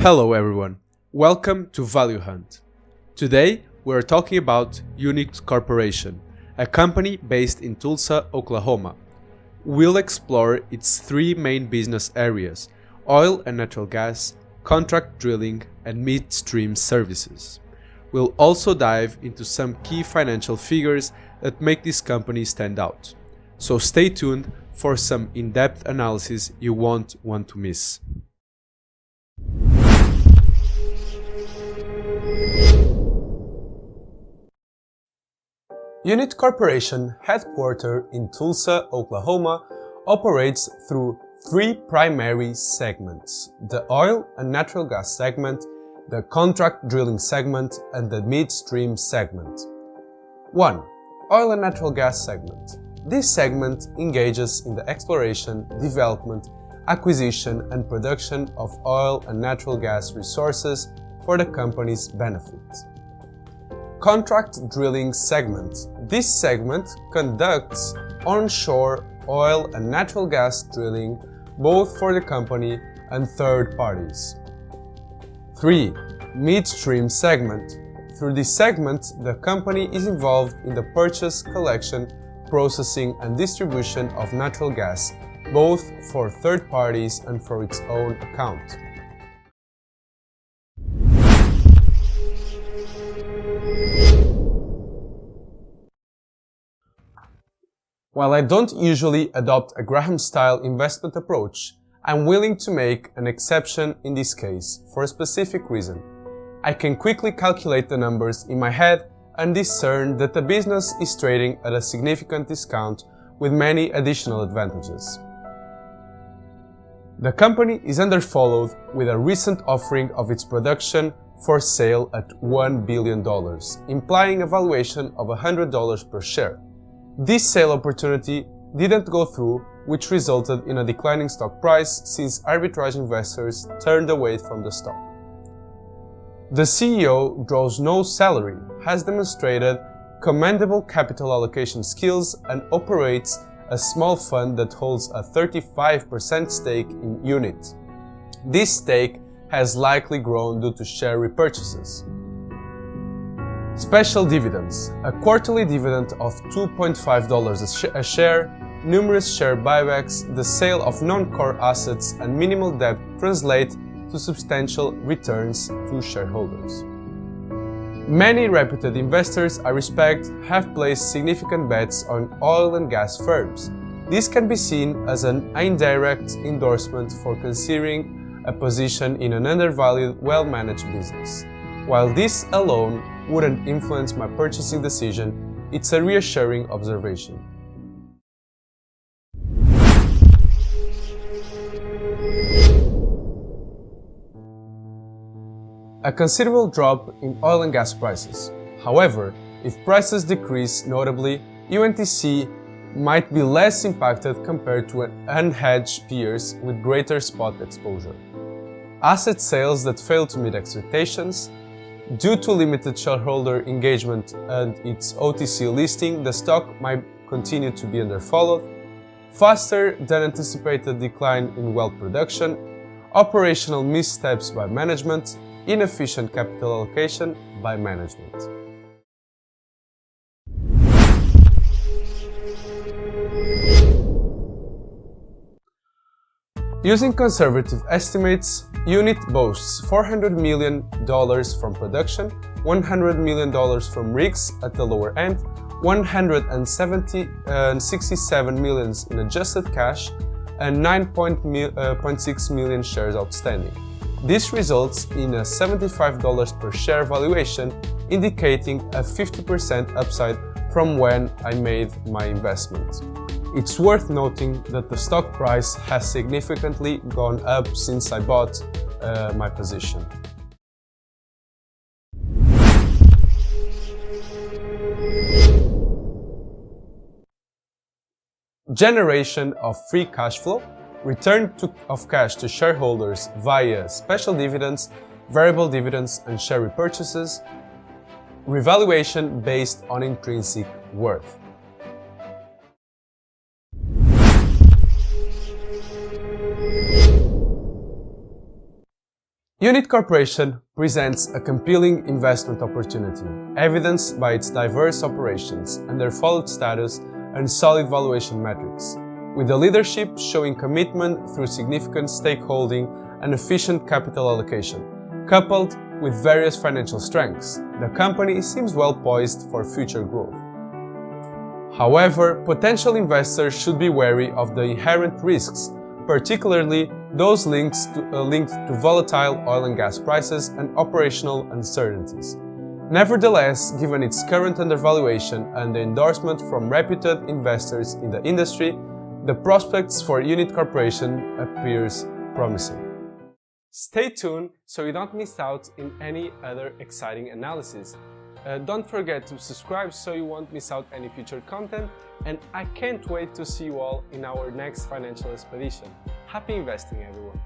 Hello everyone, welcome to Value Hunt. Today we are talking about Unit Corporation, a company based in Tulsa, Oklahoma. We'll explore its three main business areas: oil and natural gas, contract drilling, and midstream services. We'll also dive into some key financial figures that make this company stand out. So stay tuned for some in-depth analysis you won't want to miss. Unit Corporation, headquartered in Tulsa, Oklahoma, operates through three primary segments: the oil and natural gas segment, the contract drilling segment, and the midstream segment. 1. Oil and natural gas segment. This segment engages in the exploration, development, acquisition, and production of oil and natural gas resources for the company's benefit. Contract drilling segment. This segment conducts onshore oil and natural gas drilling both for the company and third parties. 3. Midstream segment. Through this segment, the company is involved in the purchase, collection, processing, and distribution of natural gas, both for third parties and for its own account. While I don't usually adopt a Graham-style investment approach, I'm willing to make an exception in this case for a specific reason. I can quickly calculate the numbers in my head and discern that the business is trading at a significant discount with many additional advantages. The company is underfollowed with a recent offering of its production for sale at $1 billion, implying a valuation of $100 per share. This sale opportunity didn't go through, which resulted in a declining stock price since arbitrage investors turned away from the stock. The CEO draws no salary, has demonstrated commendable capital allocation skills, and operates a small fund that holds a 35% stake in Unit. This stake has likely grown due to share repurchases. Special dividends. A quarterly dividend of $2.5 a share, numerous share buybacks, the sale of non-core assets, and minimal debt translate to substantial returns to shareholders. Many reputed investors I respect have placed significant bets on oil and gas firms. This can be seen as an indirect endorsement for considering a position in an undervalued, well-managed business. While this alone wouldn't influence my purchasing decision, it's a reassuring observation. A considerable drop in oil and gas prices. However, if prices decrease notably, UNTC might be less impacted compared to unhedged peers with greater spot exposure. Asset sales that fail to meet expectations. Due to limited shareholder engagement and its OTC listing, the stock might continue to be underfollowed. Faster than anticipated decline in well production. Operational missteps by management. Inefficient capital allocation by management. Using conservative estimates, Unit boasts $400 million from production, $100 million from rigs at the lower end, $167 million in adjusted cash, and 9.6 million shares outstanding. This results in a $75 per share valuation, indicating a 50% upside from when I made my investment. It's worth noting that the stock price has significantly gone up since I bought my position. Generation of free cash flow. Return of cash to shareholders via special dividends, variable dividends, and share repurchases. Revaluation based on intrinsic worth. Unit Corporation presents a compelling investment opportunity, evidenced by its diverse operations and their float status and solid valuation metrics, with the leadership showing commitment through significant stakeholding and efficient capital allocation. Coupled with various financial strengths, the company seems well poised for future growth. However, potential investors should be wary of the inherent risks, particularly those linked to volatile oil and gas prices and operational uncertainties. Nevertheless, given its current undervaluation and the endorsement from reputed investors in the industry, the prospects for Unit Corporation appears promising. Stay tuned so you don't miss out in any other exciting analysis. Don't forget to subscribe so you won't miss out any future content, and I can't wait to see you all in our next financial expedition. Happy investing, everyone!